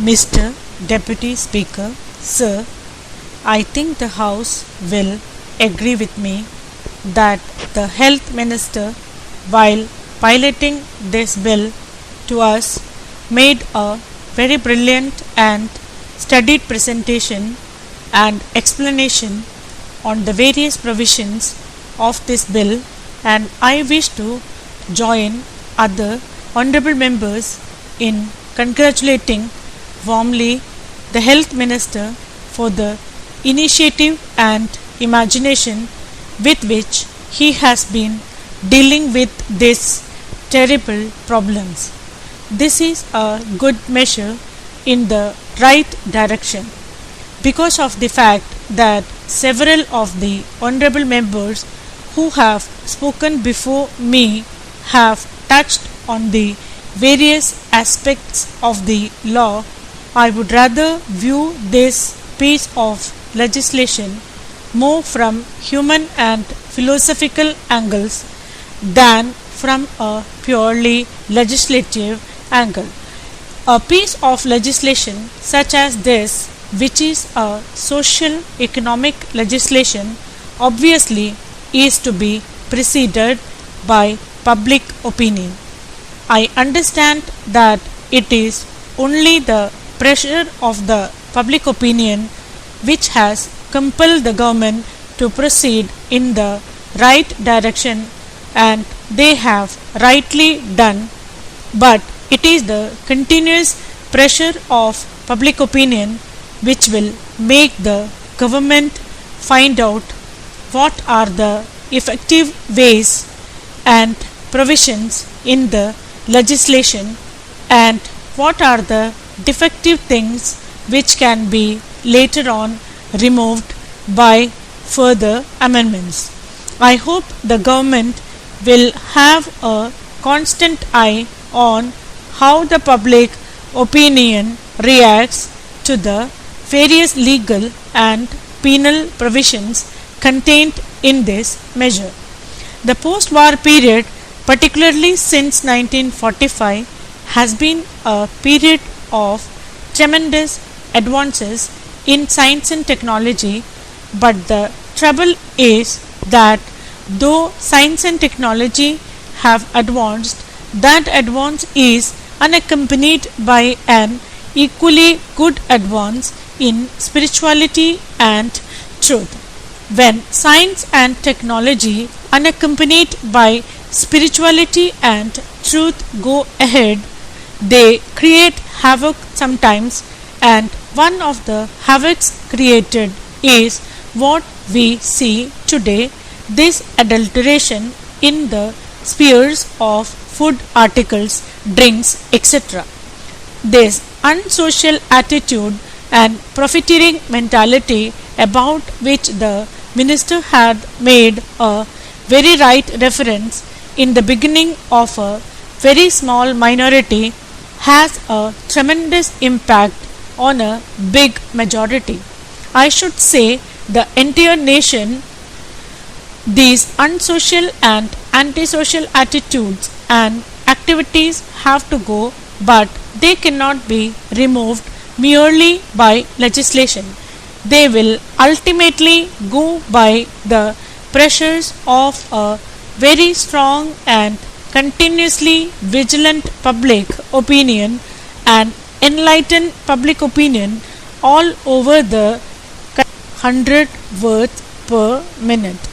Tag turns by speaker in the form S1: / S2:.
S1: Mr. Deputy Speaker, Sir, I think the House will agree with me that the Health Minister, while piloting this bill to us, made a very brilliant and studied presentation and explanation on the various provisions of this bill, and I wish to join other honorable members in congratulating warmly the Health Minister for the initiative and imagination with which he has been dealing with these terrible problems. This is a good measure in the right direction because of the fact that several of the honorable members who have spoken before me have touched on the various aspects of the law. I would rather view this piece of legislation more from human and philosophical angles than from a purely legislative angle. A piece of legislation such as this, which is a social economic legislation, obviously is to be preceded by public opinion. I understand that it is only the pressure of the public opinion which has compelled the government to proceed in the right direction, and they have rightly done, but it is the continuous pressure of public opinion which will make the government find out what are the effective ways and provisions in the legislation and what are the defective things which can be later on removed by further amendments. I hope the government will have a constant eye on how the public opinion reacts to the various legal and penal provisions contained in this measure. The post-war period, particularly since 1945, has been a period of tremendous advances in science and technology, but the trouble is that though science and technology have advanced, that advance is unaccompanied by an equally good advance in spirituality and truth. When science and technology unaccompanied by spirituality and truth go ahead, they create havoc sometimes, and one of the havocs created is what we see today, this adulteration in the spheres of food articles, drinks, etc. This unsocial attitude and profiteering mentality about which the minister had made a very right reference in the beginning of a very small minority has a tremendous impact on a big majority. I should say the entire nation. These unsocial and antisocial attitudes and activities have to go, but they cannot be removed merely by legislation. They will ultimately go by the pressures of a very strong and continuously vigilant public opinion and enlightened public opinion all over the 100 words per minute.